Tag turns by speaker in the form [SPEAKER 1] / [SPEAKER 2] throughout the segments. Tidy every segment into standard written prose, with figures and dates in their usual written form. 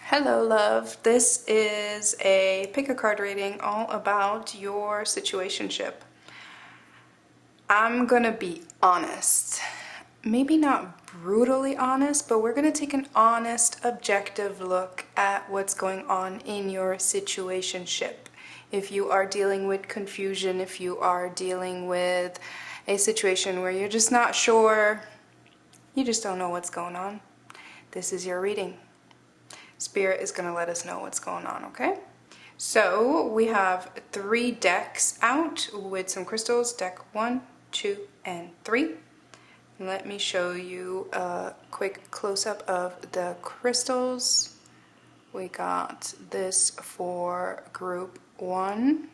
[SPEAKER 1] Hello, love. This is a pick a card reading all about your situationship. I'm gonna be honest. Maybe not brutally honest, but we're gonna take an honest, objective look at what's going on in your situationship. If you are dealing with confusion, if you are dealing with a situation where you're just not sure, you just don't know what's going on, this is your reading. Spirit is going to let us know what's going on, okay? So we have 3 decks out with some crystals, deck 1, 2, and 3. Let me show you a quick close-up of the crystals. We got this for group 1,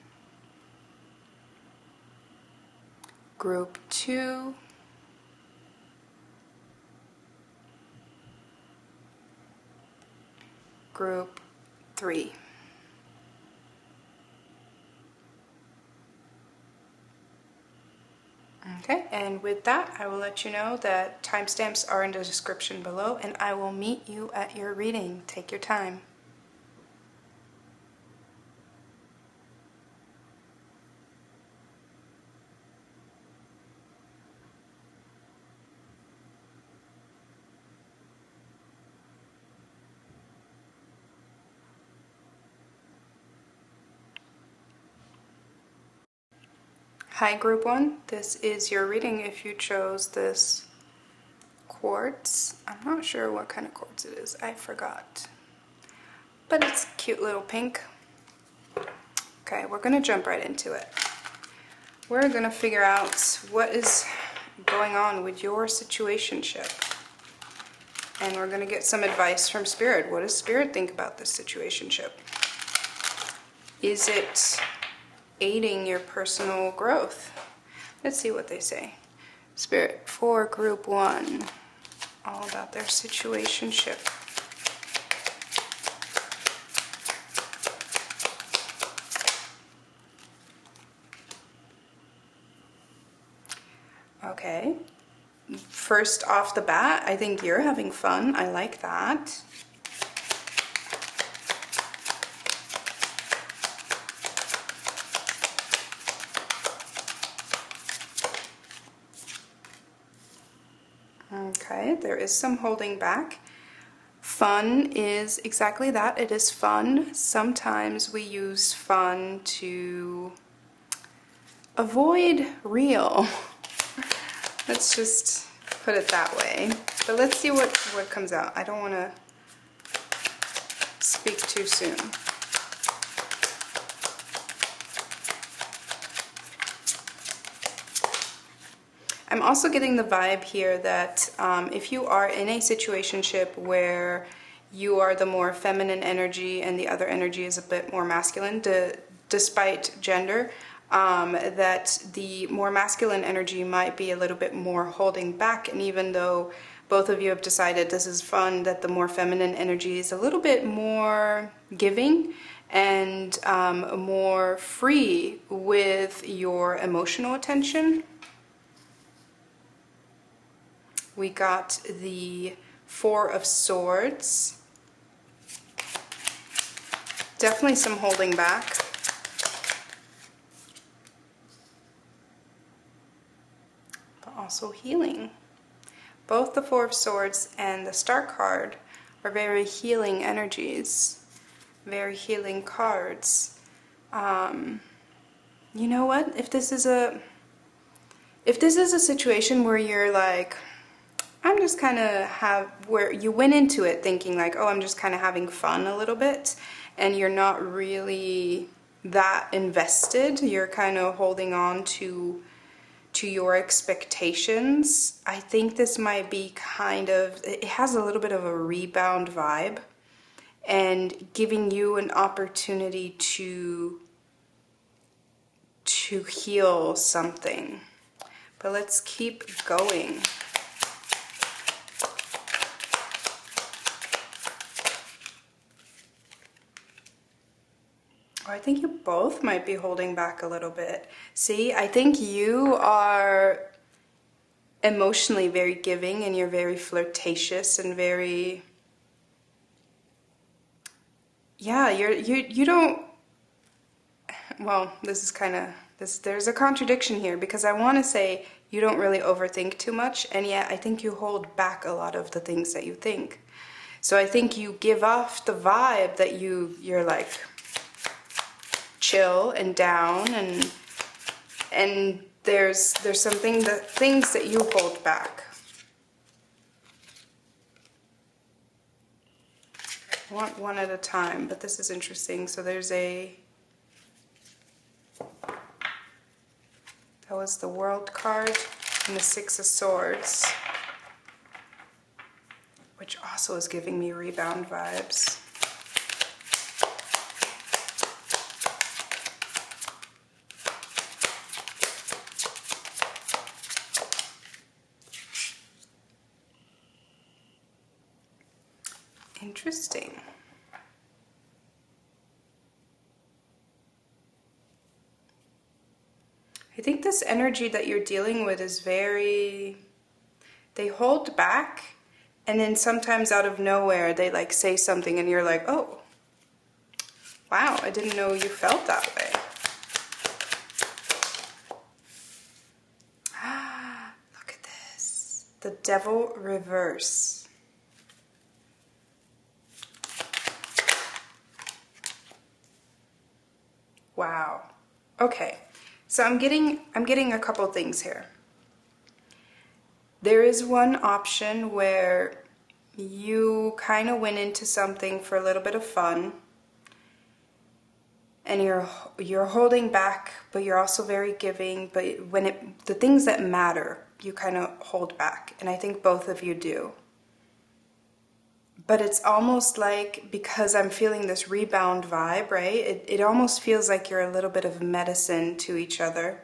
[SPEAKER 1] group 2, group 3. Okay, and with that, I will let you know that timestamps are in the description below, and I will meet you at your reading. Take your time. Hi group 1, this is your reading if you chose this quartz. I'm not sure what kind of quartz it is, I forgot. But it's cute little pink. Okay, we're gonna jump right into it. We're gonna figure out what is going on with your situationship. And we're gonna get some advice from Spirit. What does Spirit think about this situationship? Is it aiding your personal growth? Let's see what they say. Spirit for group 1, all about their situationship. Okay, first off the bat, I think you're having fun. I like that. Okay, there is some holding back. Fun is exactly that. It is fun. Sometimes we use fun to avoid real. Let's just put it that way. But let's see what comes out. I don't want to speak too soon. I'm also getting the vibe here that if you are in a situationship where you are the more feminine energy and the other energy is a bit more masculine, despite gender, that the more masculine energy might be a little bit more holding back. And even though both of you have decided this is fun, that the more feminine energy is a little bit more giving and more free with your emotional attention. We got the 4 of Swords. Definitely some holding back. But also healing. Both the 4 of Swords and the Star card are very healing energies. Very healing cards. You know what? If this is a situation where you're like, I'm just kind of where you went into it thinking like, oh, I'm just kind of having fun a little bit, and you're not really that invested, you're kind of holding on to your expectations, I think this might be it has a little bit of a rebound vibe and giving you an opportunity to heal something. But let's keep going. I think you both might be holding back a little bit. See, I think you are emotionally very giving and you're very flirtatious and very yeah, you don't, well, this is kind of, there's a contradiction here because I want to say you don't really overthink too much, and yet I think you hold back a lot of the things that you think. So I think you give off the vibe that you're like chill and down, and there's something that things that you hold back. I want one at a time, but this is interesting. So there's that was the World card and the Six of Swords, which also is giving me rebound vibes. Interesting. I think this energy that you're dealing with is very, they hold back, and then sometimes out of nowhere they like say something and you're like, oh, wow, I didn't know you felt that way. Ah, look at this. The Devil reverse. Wow. Okay. So I'm getting a couple things here. There is one option where you kind of went into something for a little bit of fun, and you're holding back, but you're also very giving. But when the things that matter, you kind of hold back, and I think both of you do. But it's almost like, because I'm feeling this rebound vibe, right? It almost feels like you're a little bit of medicine to each other.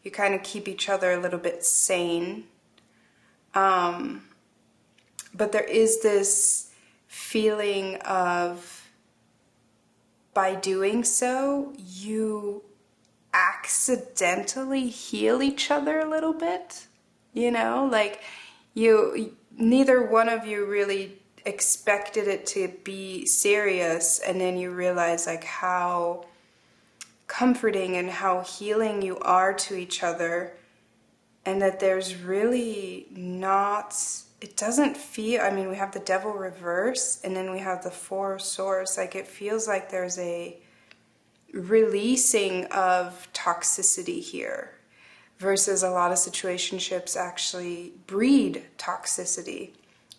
[SPEAKER 1] You kind of keep each other a little bit sane. But there is this feeling of, by doing so, you accidentally heal each other a little bit. You know, like neither one of you really expected it to be serious, and then you realize like how comforting and how healing you are to each other, and that there's really not, it doesn't feel, I mean, we have the Devil reverse and then we have the Four of Swords. Like, it feels like there's a releasing of toxicity here, versus a lot of situationships actually breed toxicity.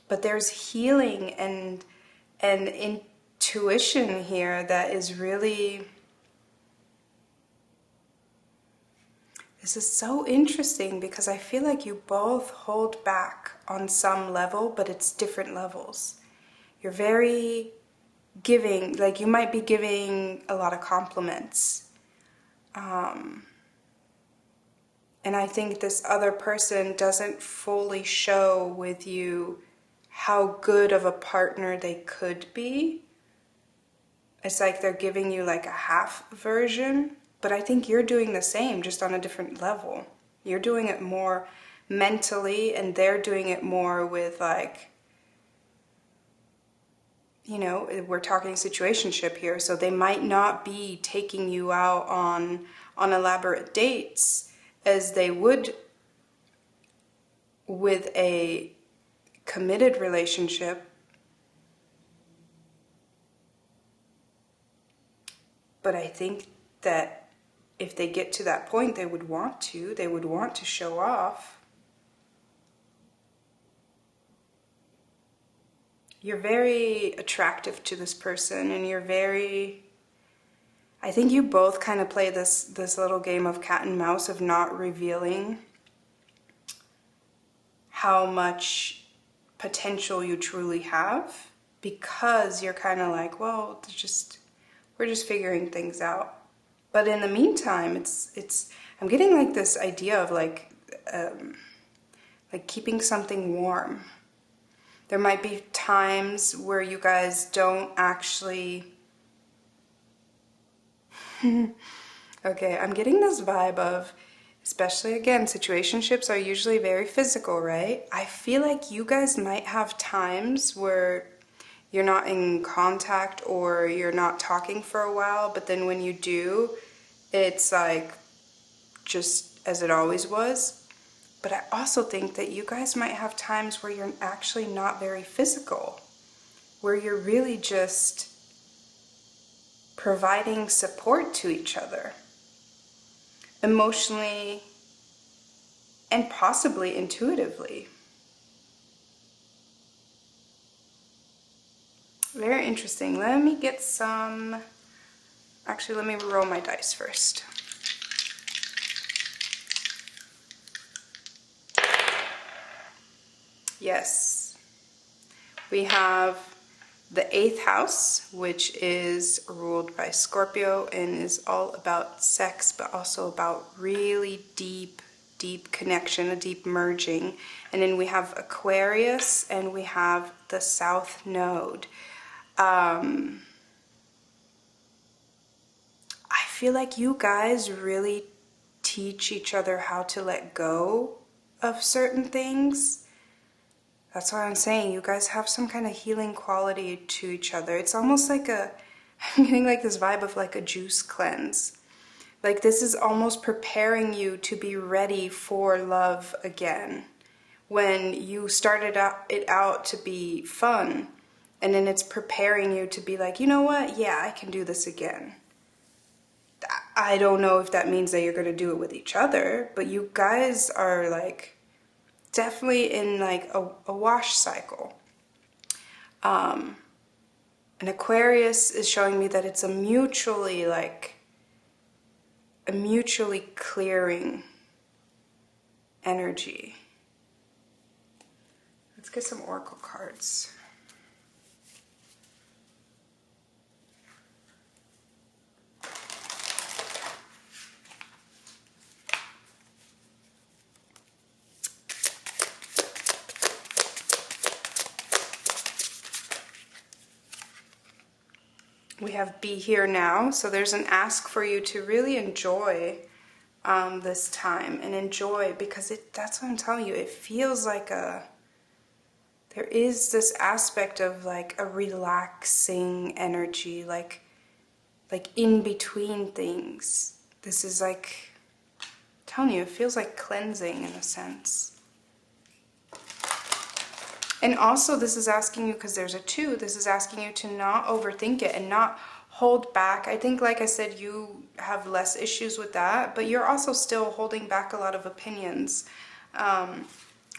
[SPEAKER 1] But there's healing and intuition here that is really, this is so interesting, because I feel like you both hold back on some level, but it's different levels. You're very giving, like you might be giving a lot of compliments. And I think this other person doesn't fully show with you how good of a partner they could be. It's like they're giving you like a half version, but I think you're doing the same, just on a different level. You're doing it more mentally, and they're doing it more with like, you know, we're talking situationship here, so they might not be taking you out on elaborate dates as they would with a committed relationship. But I think that if they get to that point, they would want to show off. You're very attractive to this person, and you're very, I think you both kind of play this little game of cat and mouse of not revealing how much potential you truly have, because you're kind of like, well, we're just figuring things out. But in the meantime, it's I'm getting like this idea of like keeping something warm. There might be times where you guys don't actually okay, I'm getting this vibe of, especially again, situationships are usually very physical, right? I feel like you guys might have times where you're not in contact or you're not talking for a while, but then when you do, it's like just as it always was. But I also think that you guys might have times where you're actually not very physical, where you're really just providing support to each other, emotionally and possibly intuitively. Very interesting. Let me get some... Actually, let me roll my dice first. Yes. We have the 8th house, which is ruled by Scorpio and is all about sex, but also about really deep connection, a deep merging. And then we have Aquarius and we have the South Node. I feel like you guys really teach each other how to let go of certain things. That's what I'm saying. You guys have some kind of healing quality to each other. It's almost like I'm getting like this vibe of like a juice cleanse. Like this is almost preparing you to be ready for love again. When you started it out to be fun, and then it's preparing you to be like, you know what? Yeah, I can do this again. I don't know if that means that you're going to do it with each other, but you guys are like definitely in like a wash cycle. An Aquarius is showing me that it's a mutually clearing energy. Let's get some oracle cards. We have be here now, so there's an ask for you to really enjoy this time and enjoy, because that's what I'm telling you, it feels like there is this aspect of like a relaxing energy, like in between things. This is like, I'm telling you, it feels like cleansing in a sense. And also this is asking you, because there's a 2, this is asking you to not overthink it and not hold back. I think, like I said, you have less issues with that, but you're also still holding back a lot of opinions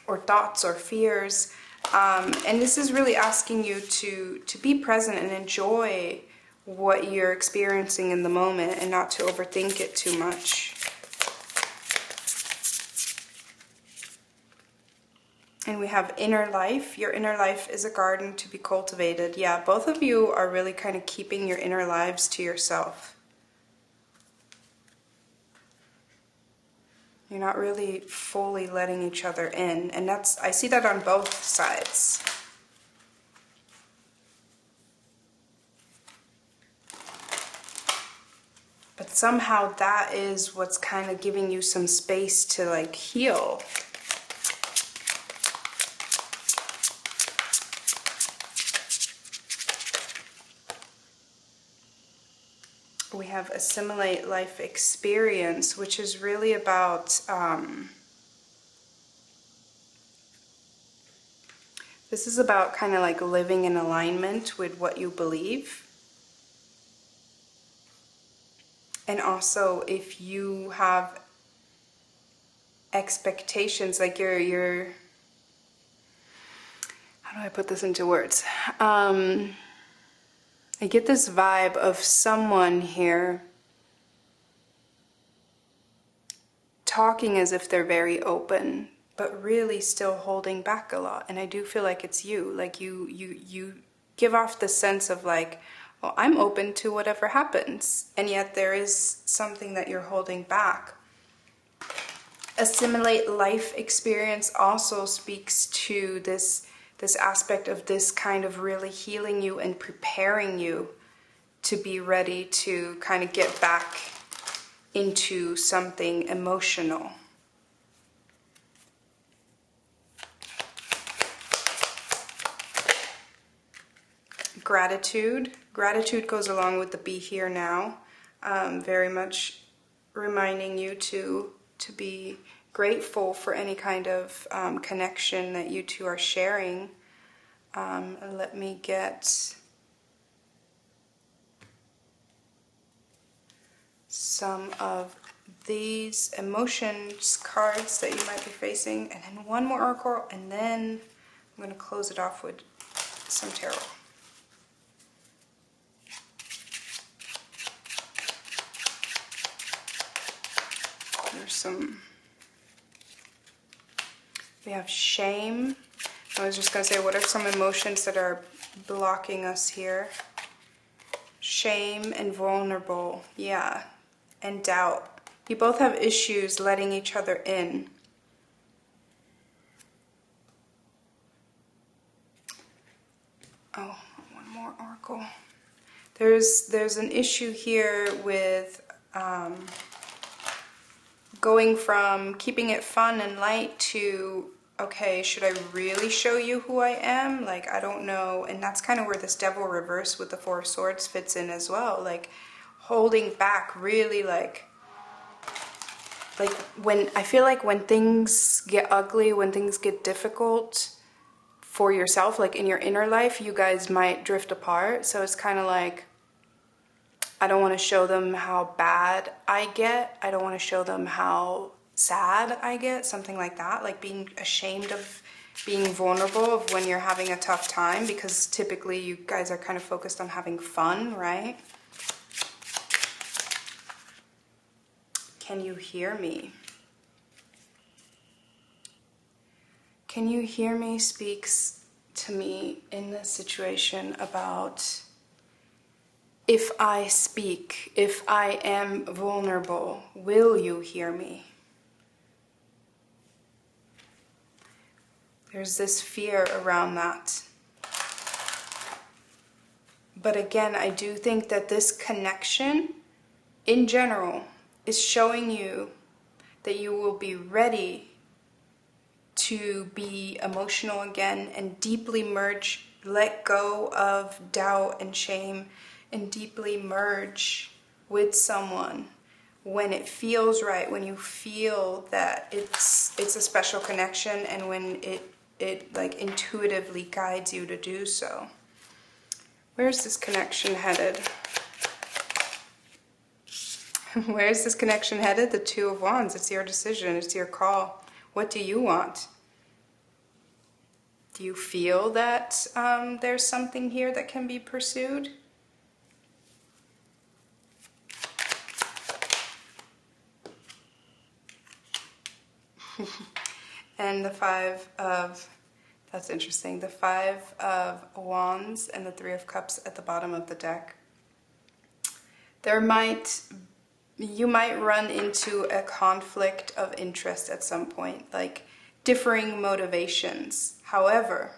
[SPEAKER 1] or thoughts or fears. And this is really asking you to be present and enjoy what you're experiencing in the moment and not to overthink it too much. And we have inner life. Your inner life is a garden to be cultivated. Yeah, both of you are really kind of keeping your inner lives to yourself. You're not really fully letting each other in. And I see that on both sides. But somehow that is what's kind of giving you some space to like heal. We have assimilate life experience, which is really about this is about kind of like living in alignment with what you believe. And also if you have expectations, like you're how do I put this into words? I get this vibe of someone here talking as if they're very open, but really still holding back a lot. And I do feel like it's you. Like you give off the sense of like, well, I'm open to whatever happens. And yet there is something that you're holding back. Assimilate life experience also speaks to this aspect of this kind of really healing you and preparing you to be ready to kind of get back into something emotional. gratitude. Gratitude goes along with the be here now. Very much reminding you to be grateful for any kind of connection that you two are sharing. Let me get some of these emotions cards that you might be facing, and then one more oracle, and then I'm going to close it off with some tarot. We have shame. I was just going to say, what are some emotions that are blocking us here? Shame and vulnerable, yeah, and doubt. You both have issues letting each other in. Oh, one more oracle. There's an issue here with going from keeping it fun and light to, okay, should I really show you who I am? Like, I don't know. And that's kind of where this devil reverse with the Four of Swords fits in as well. Like, holding back, really like when, I feel like when things get ugly, when things get difficult for yourself, like in your inner life, you guys might drift apart. So it's kind of like, I don't want to show them how bad I get. I don't want to show them how sad I get, something like that. Like being ashamed of being vulnerable of when you're having a tough time, because typically you guys are kind of focused on having fun, right? Can you hear me? Can you hear me speaks to me in this situation about, if I speak, if I am vulnerable, will you hear me? There's this fear around that. But again, I do think that this connection, in general, is showing you that you will be ready to be emotional again and deeply merge, let go of doubt and shame, and deeply merge with someone when it feels right, when you feel that it's a special connection, and when it like intuitively guides you to do so. Where's this connection headed? Where's this connection headed? The Two of Wands. It's your decision. It's your call. What do you want? Do you feel that there's something here that can be pursued? And the Five of, that's interesting, the Five of Wands and the Three of Cups at the bottom of the deck. You might run into a conflict of interest at some point, like differing motivations. However,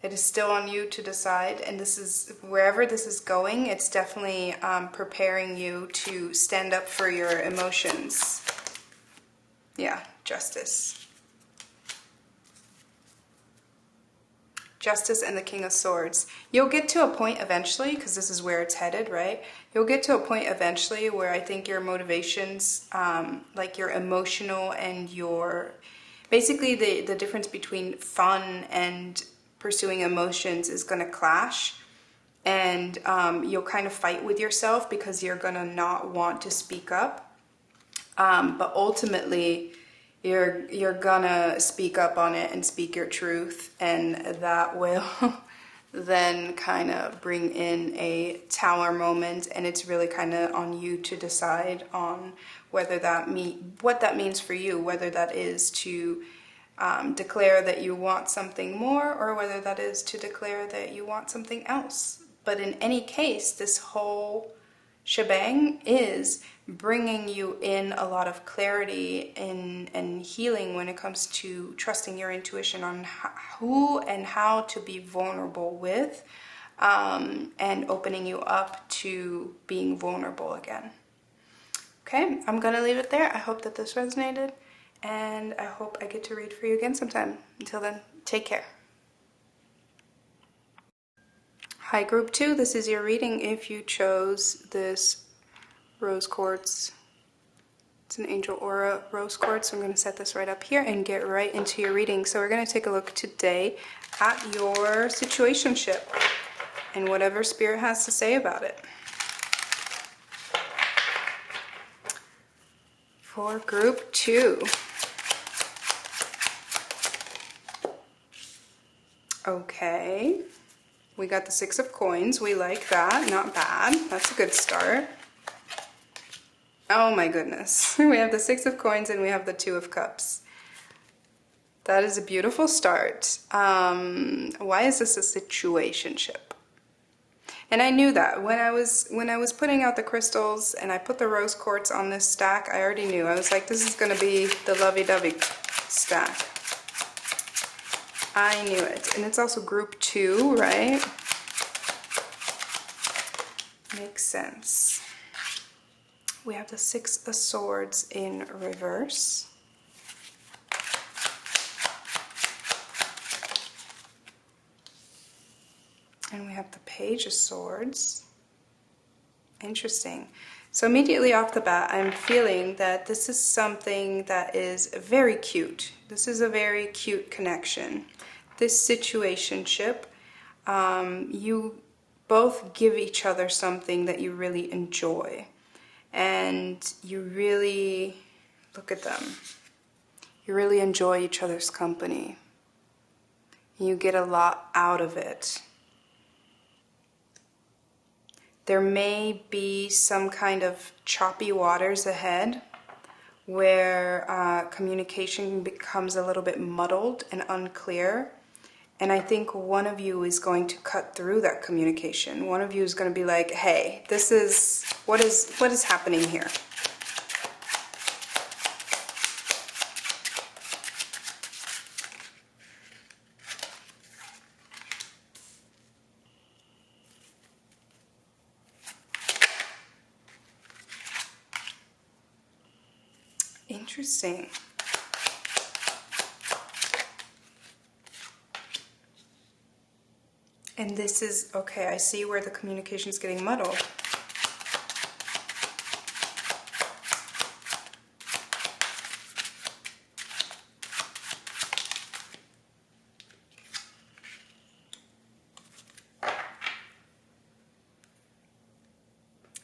[SPEAKER 1] it is still on you to decide, and this is, wherever this is going, it's definitely preparing you to stand up for your emotions. Yeah, Justice. Justice and the King of Swords. You'll get to a point eventually, because this is where it's headed, right? You'll get to a point eventually where I think your motivations, like your emotional and your, basically the difference between fun and pursuing emotions is going to clash. And you'll kind of fight with yourself because you're going to not want to speak up. But ultimately, you're gonna speak up on it and speak your truth, and that will then kind of bring in a tower moment, and it's really kind of on you to decide on whether what that means for you, whether that is to declare that you want something more, or whether that is to declare that you want something else. But in any case, this whole shebang is bringing you in a lot of clarity and healing when it comes to trusting your intuition on who and how to be vulnerable with, and opening you up to being vulnerable again. Okay, I'm gonna leave it there. I hope that this resonated, and I hope I get to read for you again sometime. Until then, take care. Hi, Group 2. This is your reading if you chose this rose quartz. It's an Angel Aura rose quartz. So I'm going to set this right up here and get right into your reading. So we're going to take a look today at your situationship and whatever Spirit has to say about it. For Group 2. Okay. We got the 6 of coins. We like that. Not bad. That's a good start. Oh my goodness. We have the 6 of coins and we have the 2 of cups. That is a beautiful start. Why is this a situationship? And I knew that when I was putting out the crystals and I put the rose quartz on this stack, I already knew. I was like, this is going to be the lovey-dovey stack. I knew it. And it's also Group 2, right? Makes sense. We have the 6 of Swords in reverse. And we have the Page of Swords. Interesting. So immediately off the bat, I'm feeling that this is something that is very cute. This is a very cute connection. This situationship, you both give each other something that you really enjoy. And you really, look at them, you really enjoy each other's company. You get a lot out of it. There may be some kind of choppy waters ahead where communication becomes a little bit muddled and unclear. And I think one of you is going to cut through that communication. One of you is going to be like, hey, this is, what is happening here? Interesting. And this is, okay, I see where the communication is getting muddled.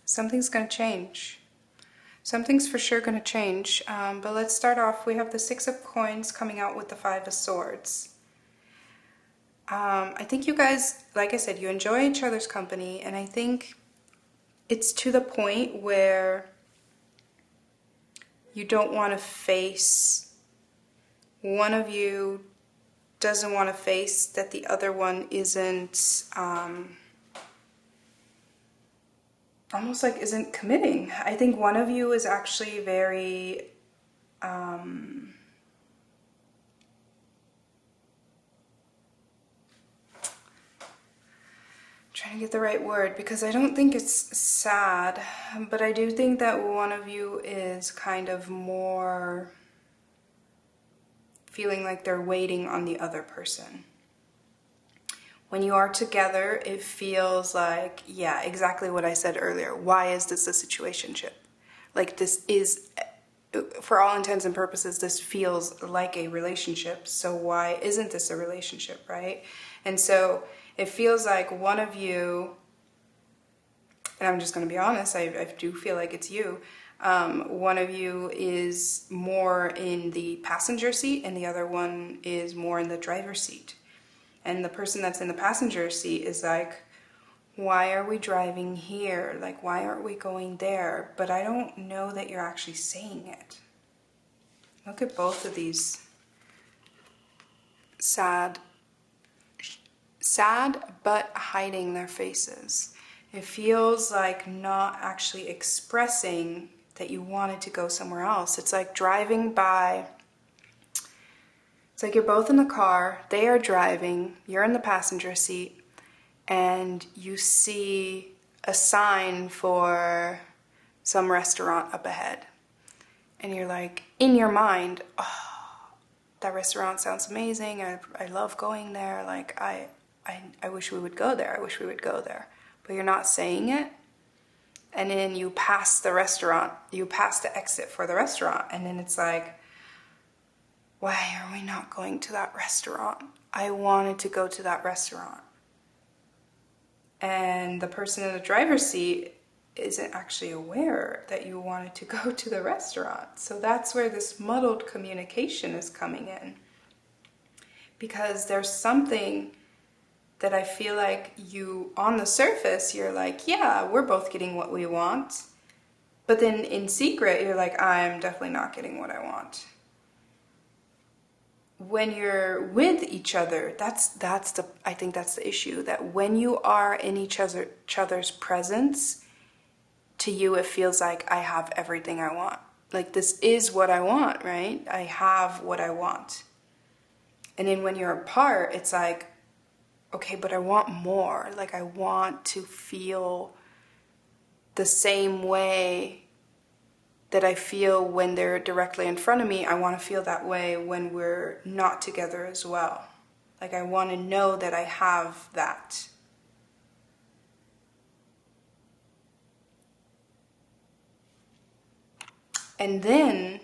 [SPEAKER 1] Something's going to change. Something's for sure going to change. But let's start off. We have the 6 of coins coming out with the 5 of swords. I think you guys, like I said, you enjoy each other's company, and I think it's to the point where you don't want to face, one of you doesn't want to face that the other one isn't, almost like isn't committing. I think one of you is actually very, trying to get the right word, because I don't think it's sad, but I do think that one of you is kind of more feeling like they're waiting on the other person. When you are together, it feels like, yeah, exactly what I said earlier. Why is this a situationship? Like, this is, for all intents and purposes, this feels like a relationship. So why isn't this a relationship, right? And so it feels like one of you, and I'm just going to be honest, I do feel like it's you. One of you is more in the passenger seat and the other one is more in the driver's seat. And the person that's in the passenger seat is like, why are we driving here? Like, why aren't we going there? But I don't know that you're actually saying it. Look at both of these sad but hiding their faces. It feels like not actually expressing that you wanted to go somewhere else. It's like driving by. It's like you're both in the car, they are driving, you're in the passenger seat, and you see a sign for some restaurant up ahead. And you're like, in your mind, oh, that restaurant sounds amazing, I love going there, like, I wish we would go there. I wish we would go there. But you're not saying it. And then you pass the restaurant, you pass the exit for the restaurant. And then it's like, why are we not going to that restaurant? I wanted to go to that restaurant. And the person in the driver's seat isn't actually aware that you wanted to go to the restaurant. So that's where this muddled communication is coming in. Because there's something that I feel like you, on the surface, you're like, yeah, we're both getting what we want. But then in secret, you're like, I'm definitely not getting what I want. When you're with each other, I think that's the issue. That when you are in each other's presence, to you it feels like I have everything I want. Like, this is what I want, right? I have what I want. And then when you're apart, it's like, okay, but I want more. Like, I want to feel the same way that I feel when they're directly in front of me. I want to feel that way when we're not together as well. Like, I want to know that I have that. And then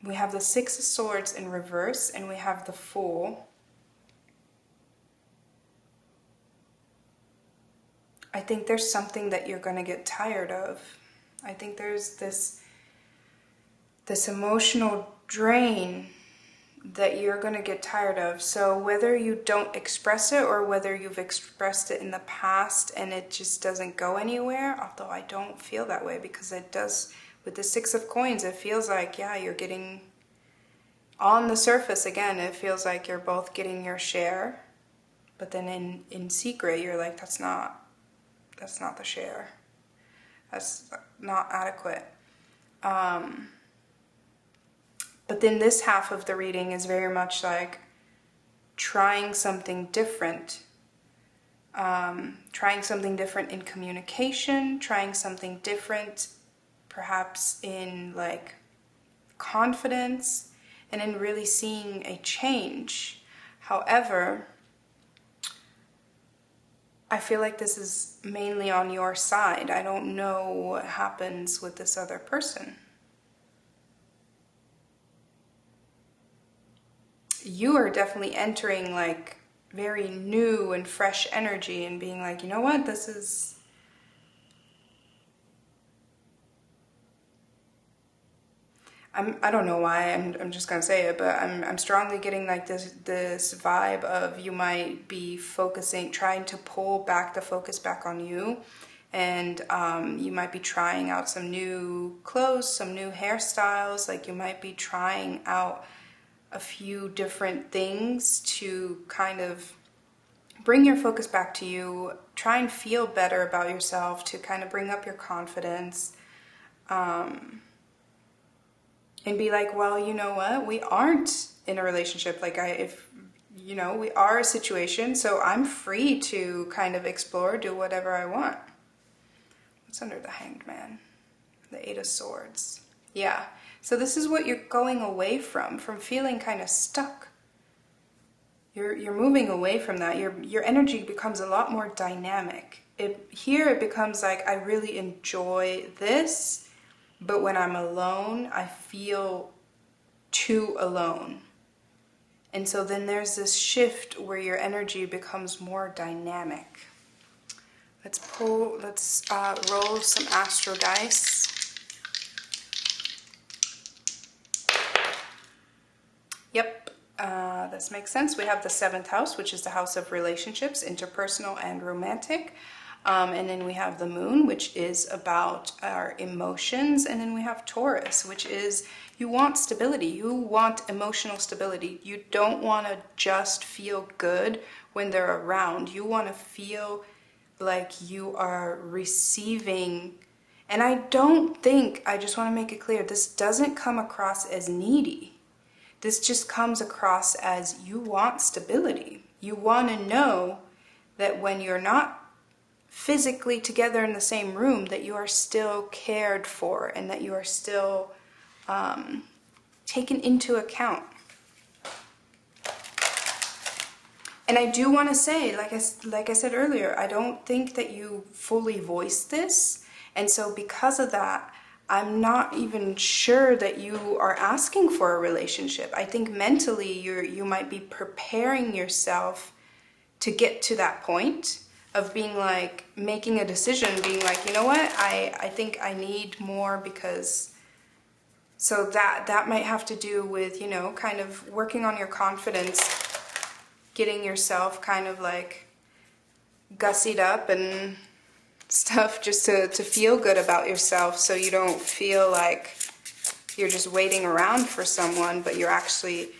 [SPEAKER 1] we have the Six of Swords in reverse, and we have the Fool. I think there's something that you're going to get tired of. I think there's this emotional drain that you're going to get tired of. So whether you don't express it or whether you've expressed it in the past and it just doesn't go anywhere, although I don't feel that way, because it does. With the Six of Coins, it feels like, yeah, you're getting, on the surface, again, it feels like you're both getting your share. But then in secret, you're like, that's not the share. That's not adequate. But then this half of the reading is very much like trying something different. Trying something different in communication, trying something different perhaps in like confidence, and in really seeing a change. However, I feel like this is mainly on your side. I don't know what happens with this other person. You are definitely entering like very new and fresh energy and being like, you know what, this is... I don't know why, I'm just gonna say it, but I'm strongly getting like this vibe of you might be focusing, trying to pull back the focus back on you, and you might be trying out some new clothes, some new hairstyles, like you might be trying out a few different things to kind of bring your focus back to you, try and feel better about yourself, to kind of bring up your confidence. And be like, well, you know what? We aren't in a relationship. Like, we are a situation, so I'm free to kind of explore, do whatever I want. What's under the Hanged Man? The Eight of Swords. Yeah. So this is what you're going away from feeling kind of stuck. You're moving away from that. Your energy becomes a lot more dynamic. Here it becomes like, I really enjoy this, but when I'm alone, I feel too alone. And so then there's this shift where your energy becomes more dynamic. Let's roll some astro dice. Yep, this makes sense. We have the 7th house, which is the house of relationships, interpersonal and romantic. And then we have the Moon, which is about our emotions. And then we have Taurus, which is, you want stability. You want emotional stability. You don't want to just feel good when they're around. You want to feel like you are receiving. And I just want to make it clear, this doesn't come across as needy. This just comes across as you want stability. You want to know that when you're not physically together in the same room, that you are still cared for and that you are still taken into account. And I do want to say, like I said earlier, I don't think that you fully voiced this. And so because of that, I'm not even sure that you are asking for a relationship. I think mentally you might be preparing yourself to get to that point of being like, making a decision, being like, you know what, I think I need more, because so that might have to do with, you know, kind of working on your confidence, getting yourself kind of like gussied up and stuff, just to feel good about yourself, so you don't feel like you're just waiting around for someone, but you're actually,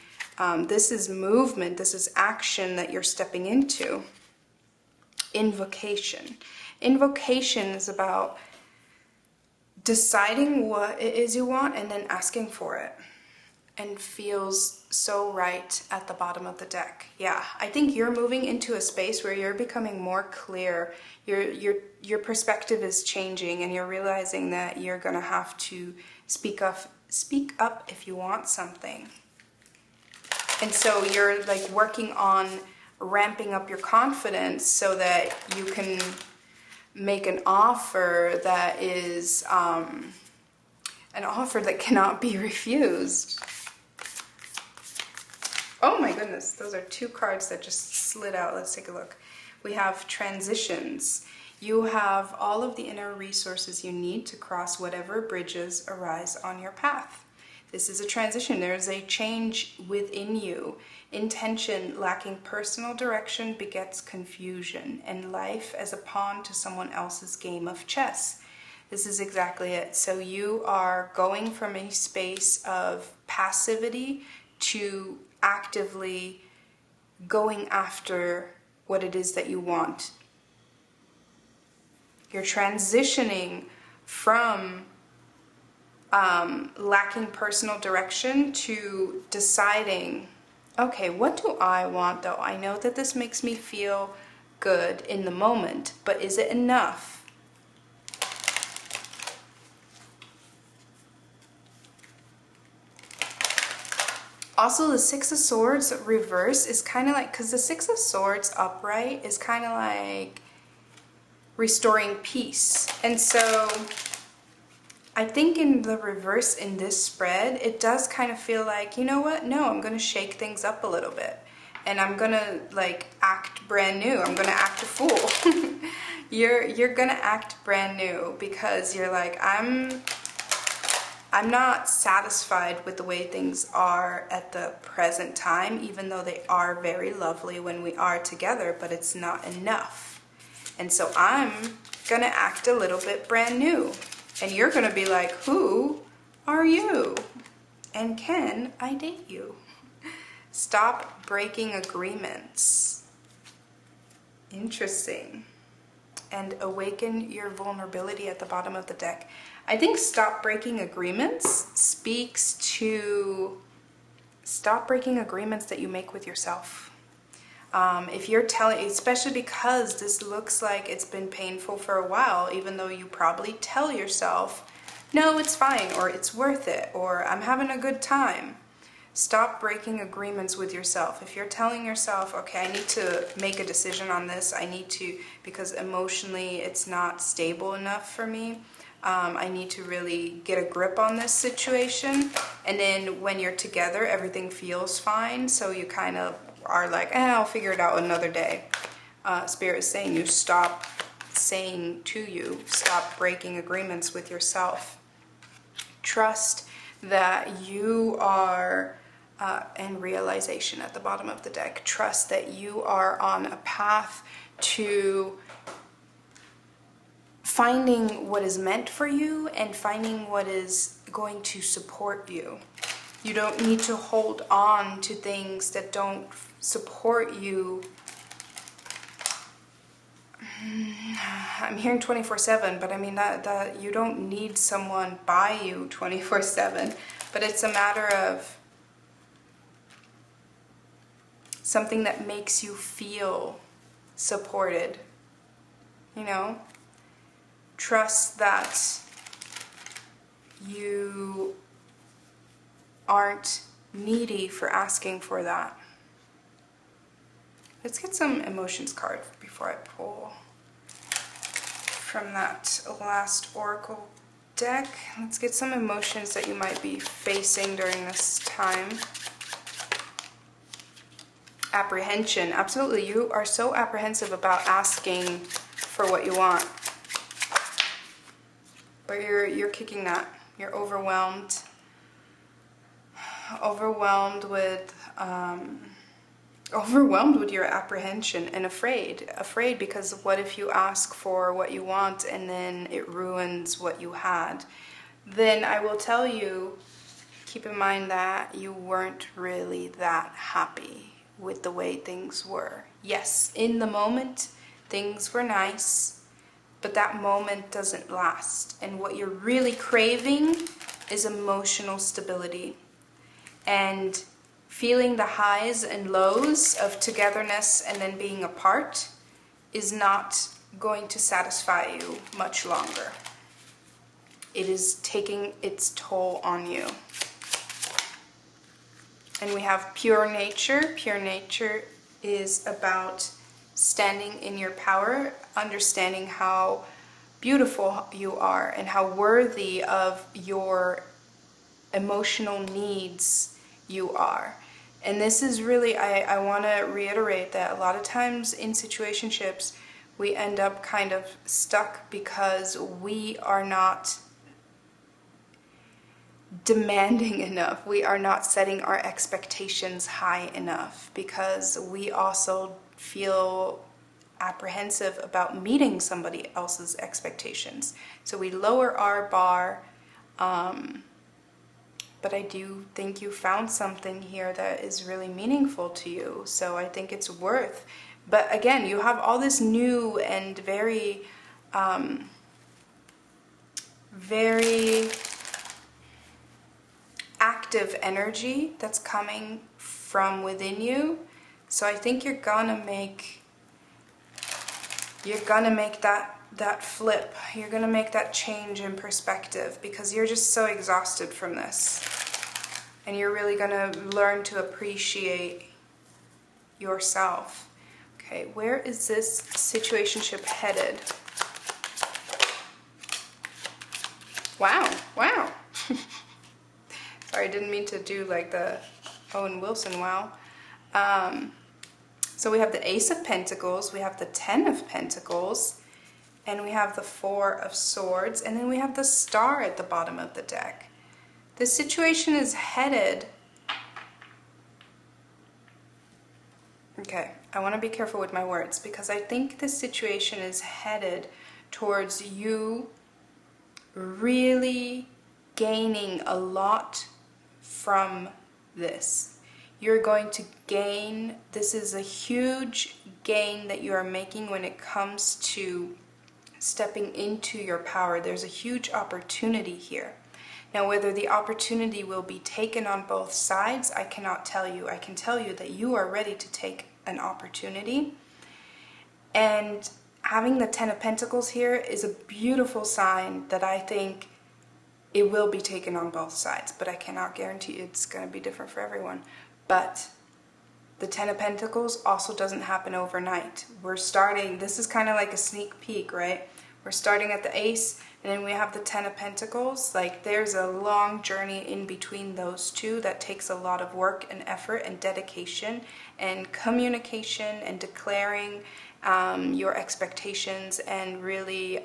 [SPEAKER 1] this is movement, this is action that you're stepping into. Invocation. Invocation is about deciding what it is you want and then asking for it. And feels so right at the bottom of the deck. Yeah, I think you're moving into a space where you're becoming more clear. Your perspective is changing, and you're realizing that you're gonna have to speak up if you want something. And so you're like working on ramping up your confidence so that you can make an offer that is an offer that cannot be refused. Oh my goodness, those are two cards that just slid out. Let's take a look. We have transitions. You have all of the inner resources you need to cross whatever bridges arise on your path. This is a transition. There is a change within you. Intention lacking personal direction begets confusion, and life as a pawn to someone else's game of chess. This is exactly it. So you are going from a space of passivity to actively going after what it is that you want. You're transitioning from lacking personal direction to deciding, okay, what do I want though? I know that this makes me feel good in the moment, but is it enough? Also, the Six of Swords reverse is kind of like, because the Six of Swords upright is kind of like restoring peace. And so I think in the reverse in this spread, it does kind of feel like, you know what? No, I'm going to shake things up a little bit. And I'm going to like act brand new. I'm going to act a fool. You're going to act brand new because you're like, I'm not satisfied with the way things are at the present time, even though they are very lovely when we are together, but it's not enough. And so I'm gonna act a little bit brand new. And you're gonna be like, who are you? And can I date you? Stop breaking agreements. Interesting. And awaken your vulnerability at the bottom of the deck. I think stop breaking agreements speaks to stop breaking agreements that you make with yourself. If you're telling, especially because this looks like it's been painful for a while, even though you probably tell yourself, no, it's fine, or it's worth it, or I'm having a good time. Stop breaking agreements with yourself. If you're telling yourself, okay, I need to make a decision on this, I need to, because emotionally it's not stable enough for me, I need to really get a grip on this situation. And then when you're together, everything feels fine, so you kind of are like, I'll figure it out another day. Spirit is saying you stop stop breaking agreements with yourself. Trust that you are, and realization at the bottom of the deck, trust that you are on a path to finding what is meant for you and finding what is going to support you. You don't need to hold on to things that don't support you. I'm hearing 24/7, but I mean that you don't need someone by you 24/7, but it's a matter of something that makes you feel supported, you know? Trust that you aren't needy for asking for that. Let's get some emotions card before I pull from that last oracle deck. Let's get some emotions that you might be facing during this time. Apprehension. Absolutely. You are so apprehensive about asking for what you want. But you're kicking that. You're overwhelmed. Overwhelmed with your apprehension and afraid because what if you ask for what you want and then it ruins what you had? Then I will tell you, keep in mind that you weren't really that happy with the way things were. Yes, in the moment things were nice, but that moment doesn't last, and what you're really craving is emotional stability. And feeling the highs and lows of togetherness and then being apart is not going to satisfy you much longer. It is taking its toll on you. And we have pure nature. Pure nature is about standing in your power, understanding how beautiful you are and how worthy of your emotional needs you are. And this is really, I want to reiterate that a lot of times in situationships we end up kind of stuck because we are not demanding enough. We are not setting our expectations high enough because we also feel apprehensive about meeting somebody else's expectations. So we lower our bar. But I do think you found something here that is really meaningful to you. So I think it's worth. But again, you have all this new and very, very active energy that's coming from within you. So I think you're gonna make that flip. You're gonna make that change in perspective because you're just so exhausted from this. And you're really gonna learn to appreciate yourself. Okay, where is this situationship headed? Wow, wow. Sorry, I didn't mean to do like the Owen Wilson wow. So we have the Ace of Pentacles, we have the Ten of Pentacles, and we have the Four of Swords, and then we have the Star at the bottom of the deck. This situation is headed... Okay, I want to be careful with my words because I think this situation is headed towards you really gaining a lot from this. You're going to gain, this is a huge gain that you are making when it comes to stepping into your power. There's a huge opportunity here. Now, whether the opportunity will be taken on both sides, I cannot tell you. I can tell you that you are ready to take an opportunity. And having the Ten of Pentacles here is a beautiful sign that I think it will be taken on both sides. But I cannot guarantee it's going to be different for everyone. But the Ten of Pentacles also doesn't happen overnight. We're starting, this is kind of like a sneak peek, right? We're starting at the Ace, and then we have the Ten of Pentacles. Like, there's a long journey in between those two that takes a lot of work and effort and dedication and communication and declaring your expectations and really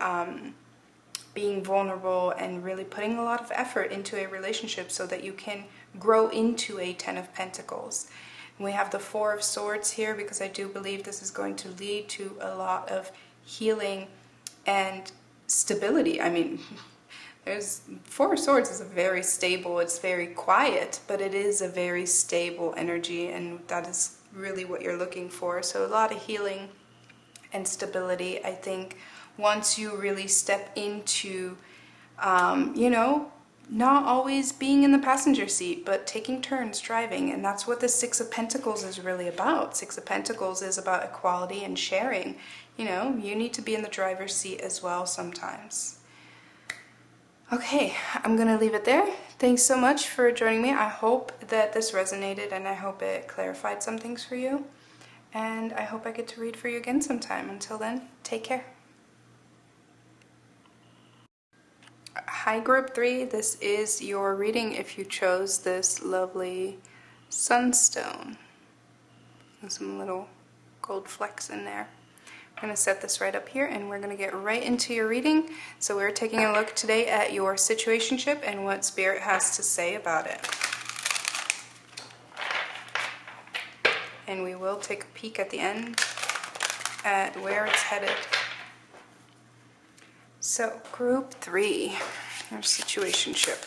[SPEAKER 1] being vulnerable and really putting a lot of effort into a relationship so that you can grow into a Ten of Pentacles. And we have the Four of Swords here because I do believe this is going to lead to a lot of healing and stability. I mean, Four of Swords is a very stable, it's very quiet, but it is a very stable energy, and that is really what you're looking for. So a lot of healing and stability, I think, once you really step into, you know, not always being in the passenger seat, but taking turns driving. And that's what the Six of Pentacles is really about. Six of Pentacles is about equality and sharing. You know, you need to be in the driver's seat as well sometimes. Okay, I'm going to leave it there. Thanks so much for joining me. I hope that this resonated and I hope it clarified some things for you. And I hope I get to read for you again sometime. Until then, take care. Hi Group 3, this is your reading if you chose this lovely sunstone. There's some little gold flecks in there. I'm going to set this right up here and we're going to get right into your reading. So we're taking a look today at your situationship and what Spirit has to say about it. And we will take a peek at the end at where it's headed. So, Group 3, your situationship.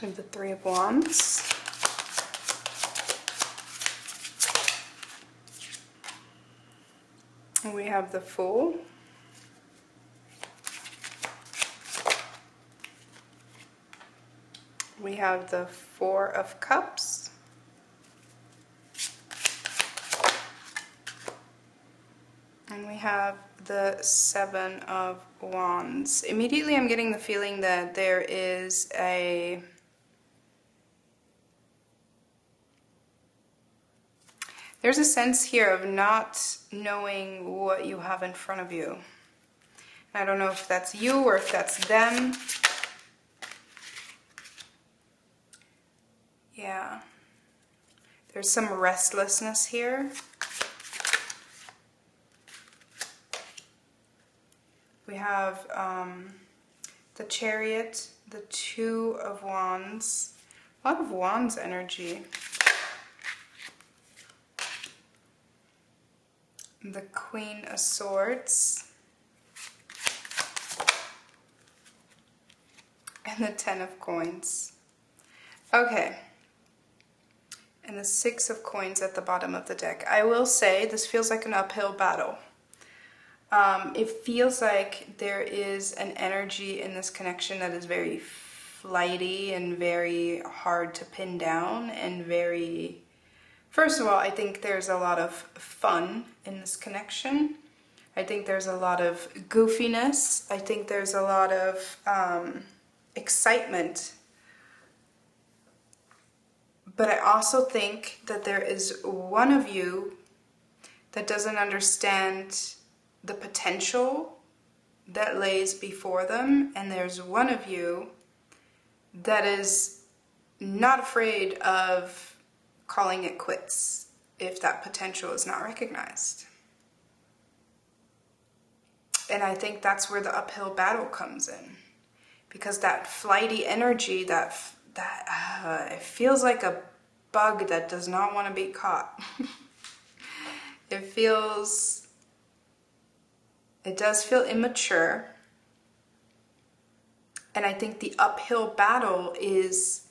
[SPEAKER 1] We have the Three of Wands. And we have the Fool. We have the Four of Cups. And we have the Seven of Wands. Immediately I'm getting the feeling that there's a sense here of not knowing what you have in front of you. I don't know if that's you or if that's them. Yeah. There's some restlessness here. We have the Chariot, the Two of Wands, a lot of Wands energy. The Queen of Swords. And the Ten of Coins. Okay. And the Six of Coins at the bottom of the deck. I will say this feels like an uphill battle. It feels like there is an energy in this connection that is very flighty and very hard to pin down and very... First of all, I think there's a lot of fun in this connection. I think there's a lot of goofiness. I think there's a lot of excitement. But I also think that there is one of you that doesn't understand the potential that lays before them, and there's one of you that is not afraid of calling it quits if that potential is not recognized. And I think that's where the uphill battle comes in, because that flighty energy, it feels like a bug that does not want to be caught. It does feel immature. And I think the uphill battle is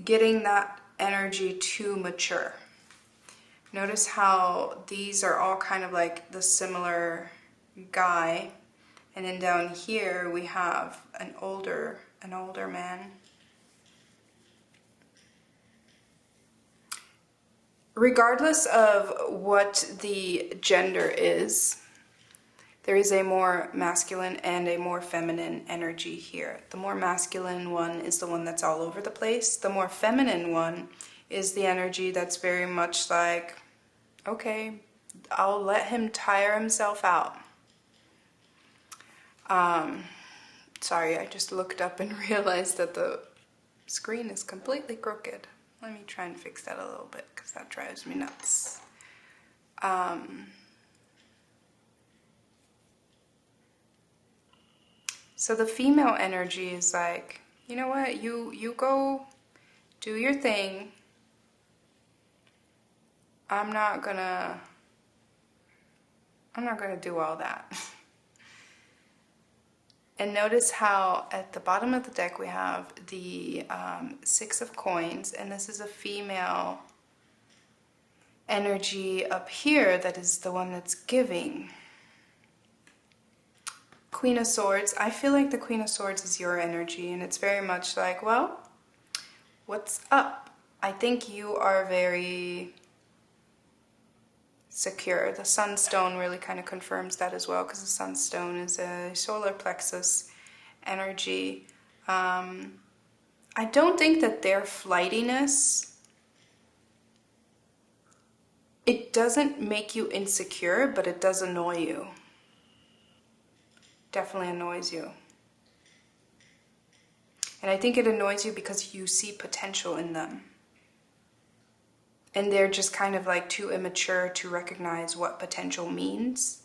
[SPEAKER 1] getting that energy to mature. Notice how these are all kind of like the similar guy. And then down here we have an older man. Regardless of what the gender is, there is a more masculine and a more feminine energy here. The more masculine one is the one that's all over the place. The more feminine one is the energy that's very much like, okay, I'll let him tire himself out. Sorry, I just looked up and realized that the screen is completely crooked. Let me try and fix that a little bit because that drives me nuts. So the female energy is like, you know what, you go do your thing. I'm not gonna do all that. And notice how at the bottom of the deck we have the Six of Coins, and this is a female energy up here that is the one that's giving. Queen of Swords, I feel like the Queen of Swords is your energy, and it's very much like, well, what's up? I think you are very secure. The Sunstone really kind of confirms that as well, because the Sunstone is a solar plexus energy. I don't think that their flightiness, it doesn't make you insecure, but it does annoy you. Definitely annoys you. And I think it annoys you because you see potential in them. And they're just kind of like too immature to recognize what potential means.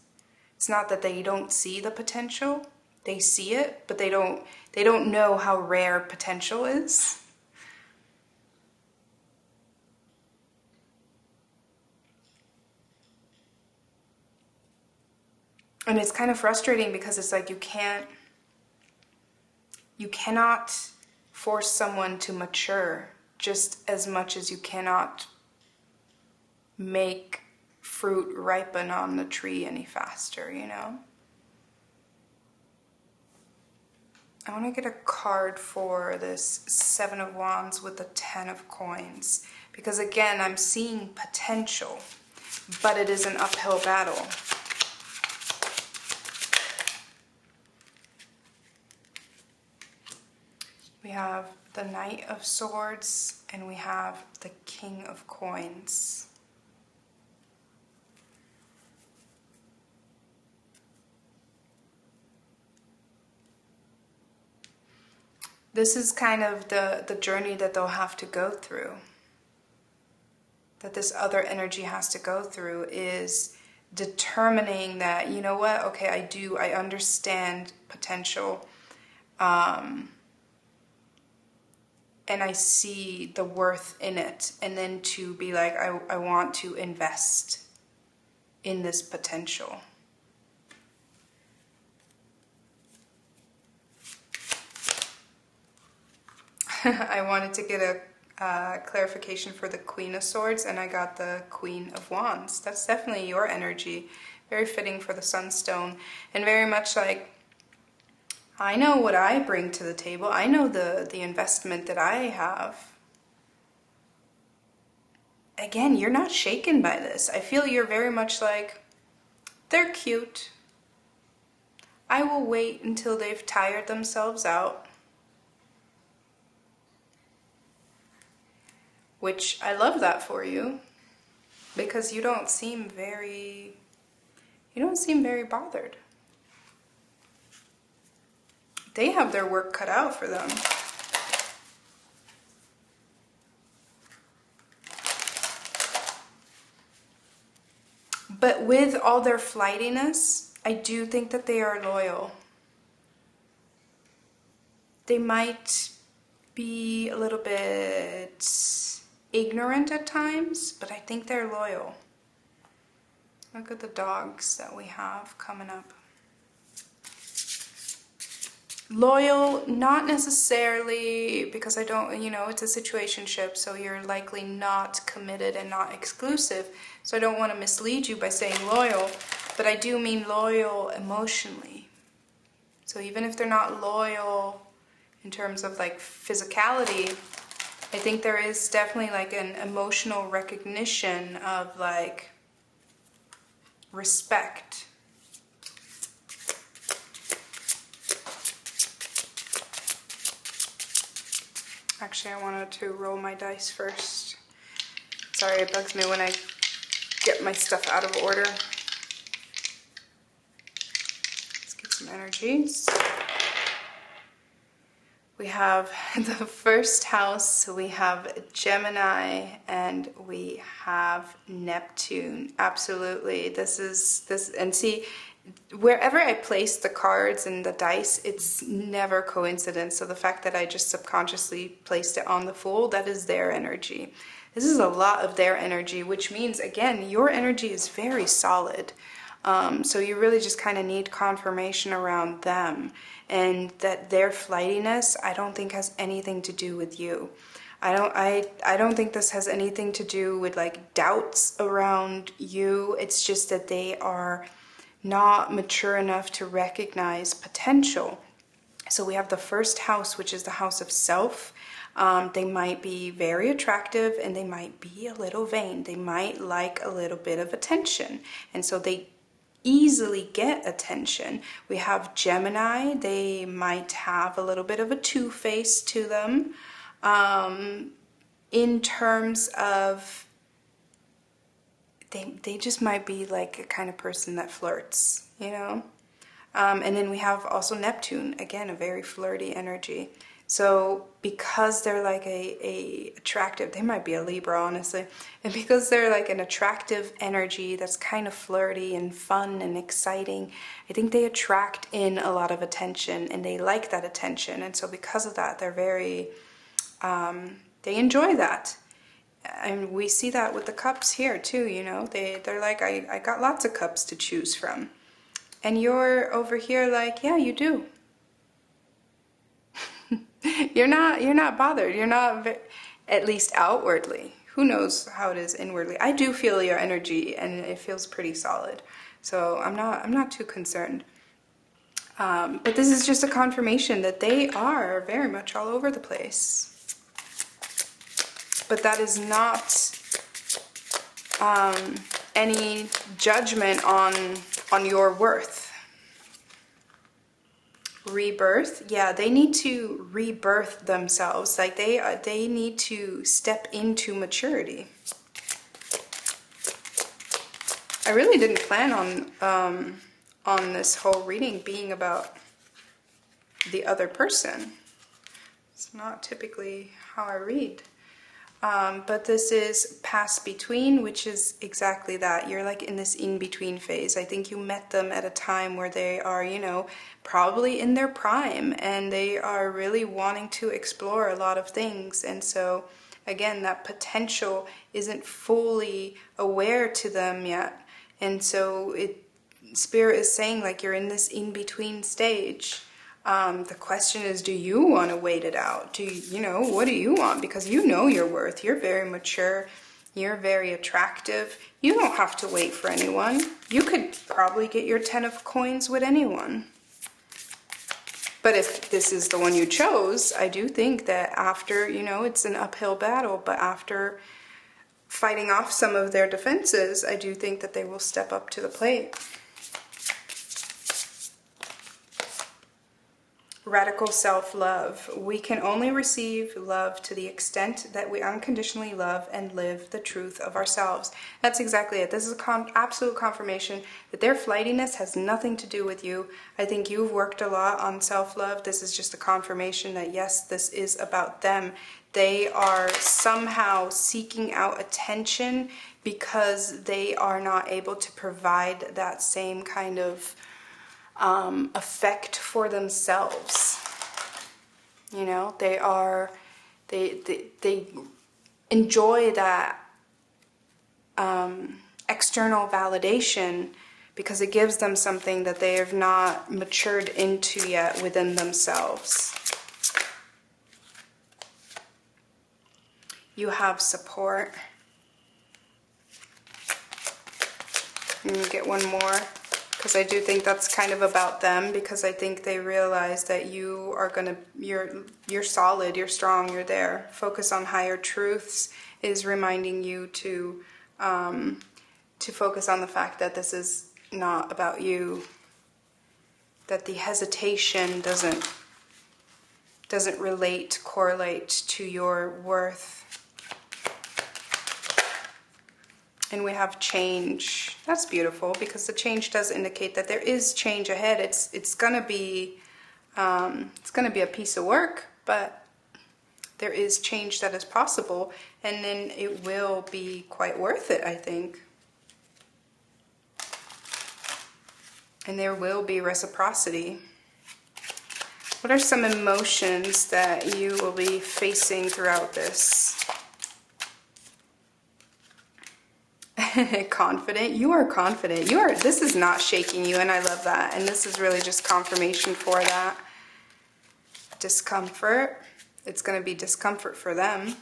[SPEAKER 1] It's not that they don't see the potential. They see it, but they don't know how rare potential is. And it's kind of frustrating because it's like you cannot force someone to mature just as much as you cannot make fruit ripen on the tree any faster, you know? I want to get a card for this Seven of Wands with the Ten of Coins. Because again, I'm seeing potential, but it is an uphill battle. We have the Knight of Swords and we have the King of Coins. This is kind of the journey that they'll have to go through. That this other energy has to go through is determining that, you know what, okay, I understand potential. And I see the worth in it. And then to be like, I want to invest in this potential. I wanted to get a clarification for the Queen of Swords, and I got the Queen of Wands. That's definitely your energy. Very fitting for the Sunstone. And very much like, I know what I bring to the table. I know the investment that I have. Again, you're not shaken by this. I feel you're very much like, they're cute. I will wait until they've tired themselves out. Which I love that for you. Because you don't seem very bothered. They have their work cut out for them. But with all their flightiness, I do think that they are loyal. They might be a little bit ignorant at times, but I think they're loyal. Look at the dogs that we have coming up. Loyal, not necessarily, because I don't, it's a situationship, so you're likely not committed and not exclusive. So I don't want to mislead you by saying loyal, but I do mean loyal emotionally. So even if they're not loyal in terms of like physicality, I think there is definitely like an emotional recognition of like respect. Actually, I wanted to roll my dice first. Sorry, it bugs me when I get my stuff out of order. Let's get some energies. We have the first house, we have Gemini, and we have Neptune. Absolutely. And see, wherever I place the cards and the dice, it's never coincidence. So the fact that I just subconsciously placed it on the Fool, that is their energy. This is a lot of their energy, which means, again, your energy is very solid. So you really just kind of need confirmation around them, and that their flightiness, I don't think has anything to do with you. I don't think this has anything to do with like doubts around you. It's just that they are not mature enough to recognize potential. So we have the first house, which is the house of self. They might be very attractive and they might be a little vain. They might like a little bit of attention. And so they easily get attention. We have Gemini. They might have a little bit of a two-face to them. In terms of, they just might be like a kind of person that flirts, you know? And then we have also Neptune, again, a very flirty energy. So because they're like a attractive, they might be a Libra, honestly, and because they're like an attractive energy that's kind of flirty and fun and exciting, I think they attract in a lot of attention, and they like that attention. And so because of that, they're very, they enjoy that. And we see that with the cups here too, you know, they're like, I got lots of cups to choose from. And you're over here like, yeah, you do. You're not bothered. You're not, at least outwardly. Who knows how it is inwardly. I do feel your energy, and it feels pretty solid. So I'm not too concerned. But this is just a confirmation that they are very much all over the place. But that is not any judgment on your worth. Rebirth, yeah, they need to rebirth themselves. Like they need to step into maturity. I really didn't plan on this whole reading being about the other person. It's not typically how I read. But this is pass between, which is exactly that. You're like in this in-between phase. I think you met them at a time where they are, you know, probably in their prime, and they are really wanting to explore a lot of things. And so, again, that potential isn't fully aware to them yet. And so Spirit is saying like you're in this in-between stage. The question is, do you want to wait it out? What do you want? Because you know your worth. You're very mature. You're very attractive. You don't have to wait for anyone. You could probably get your 10 of coins with anyone. But if this is the one you chose, I do think that after, it's an uphill battle, but after fighting off some of their defenses, I do think that they will step up to the plate. Radical self-love. We can only receive love to the extent that we unconditionally love and live the truth of ourselves. That's exactly it. This is absolute confirmation that their flightiness has nothing to do with you. I think you've worked a lot on self-love. This is just a confirmation that yes, this is about them. They are somehow seeking out attention because they are not able to provide that same kind of effect for themselves. They enjoy that external validation because it gives them something that they have not matured into yet within themselves. You have support. Let me get one more, because I do think that's kind of about them, because I think they realize that you are you're solid, you're strong, you're there. Focus on higher truths is reminding you to focus on the fact that this is not about you, that the hesitation doesn't correlate to your worth. And we have change. That's beautiful, because the change does indicate that there is change ahead. It's gonna be a piece of work, but there is change that is possible, and then it will be quite worth it, I think. And there will be reciprocity. What are some emotions that you will be facing throughout this? Confident. You are confident. This is not shaking you, and I love that. And this is really just confirmation for that. Discomfort. It's going to be discomfort for them,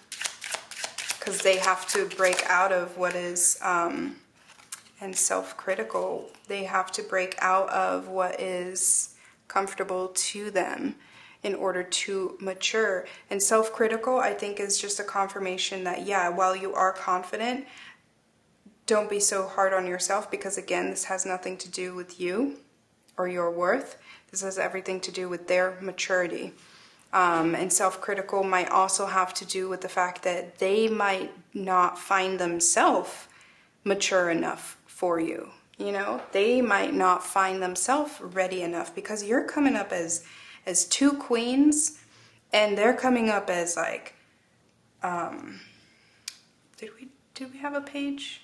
[SPEAKER 1] because they have to break out of what is and self-critical. They have to break out of what is comfortable to them in order to mature. And self-critical, I think, is just a confirmation that, yeah, while you are confident, don't be so hard on yourself, because again, this has nothing to do with you or your worth. This has everything to do with their maturity. And self-critical might also have to do with the fact that they might not find themselves mature enough for you. You know, they might not find themselves ready enough, because you're coming up as two queens, and they're coming up as like, did we have a page?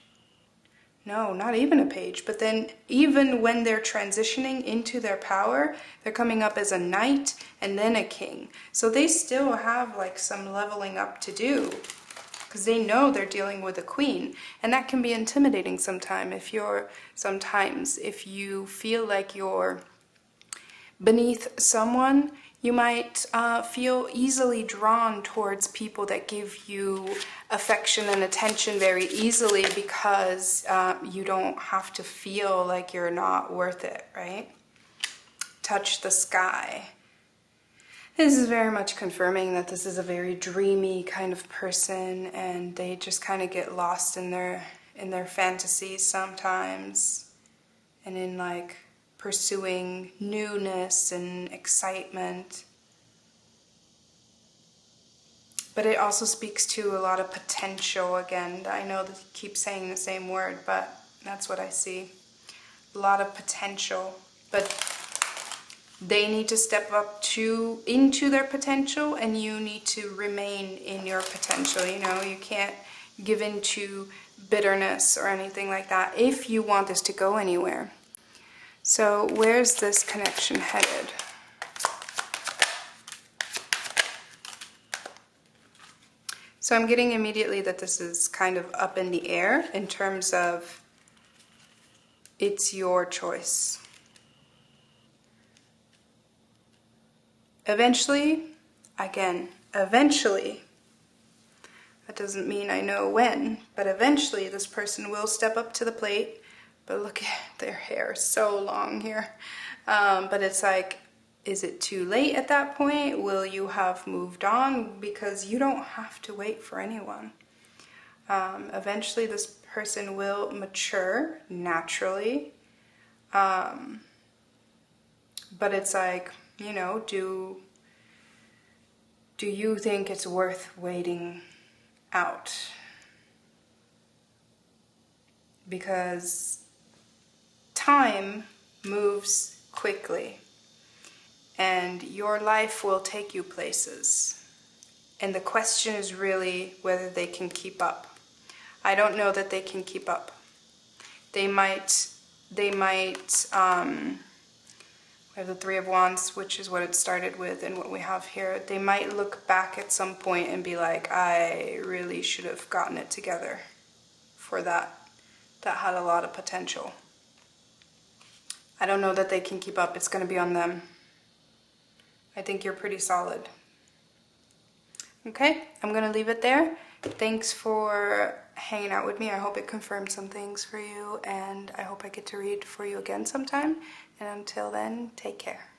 [SPEAKER 1] No, not even a page. But then even when they're transitioning into their power, they're coming up as a knight and then a king. So they still have like some leveling up to do, because they know they're dealing with a queen. And that can be intimidating sometimes if you feel like you're beneath someone. You might feel easily drawn towards people that give you affection and attention very easily, because you don't have to feel like you're not worth it, right? Touch the sky. This is very much confirming that this is a very dreamy kind of person, and they just kind of get lost in their fantasies sometimes, and in like pursuing newness and excitement. But it also speaks to a lot of potential. Again, I know that I keep saying the same word, but that's what I see. A lot of potential. But they need to step up into their potential, and you need to remain in your potential. You know, you can't give in to bitterness or anything like that if you want this to go anywhere. So where's this connection headed? So I'm getting immediately that this is kind of up in the air in terms of it's your choice. Eventually, eventually, that doesn't mean I know when, but eventually this person will step up to the plate. But look at their hair, so long here. But it's like, is it too late at that point? Will you have moved on? Because you don't have to wait for anyone. Eventually this person will mature naturally. But it's like, you know, do you think it's worth waiting out? Because time moves quickly, and your life will take you places. And the question is really whether they can keep up. I don't know that they can keep up. They might, we have the Three of Wands, which is what it started with and what we have here. They might look back at some point and be like, I really should have gotten it together for that. That had a lot of potential. I don't know that they can keep up. It's going to be on them. I think you're pretty solid. Okay, I'm going to leave it there. Thanks for hanging out with me. I hope it confirmed some things for you, and I hope I get to read for you again sometime. And until then, take care.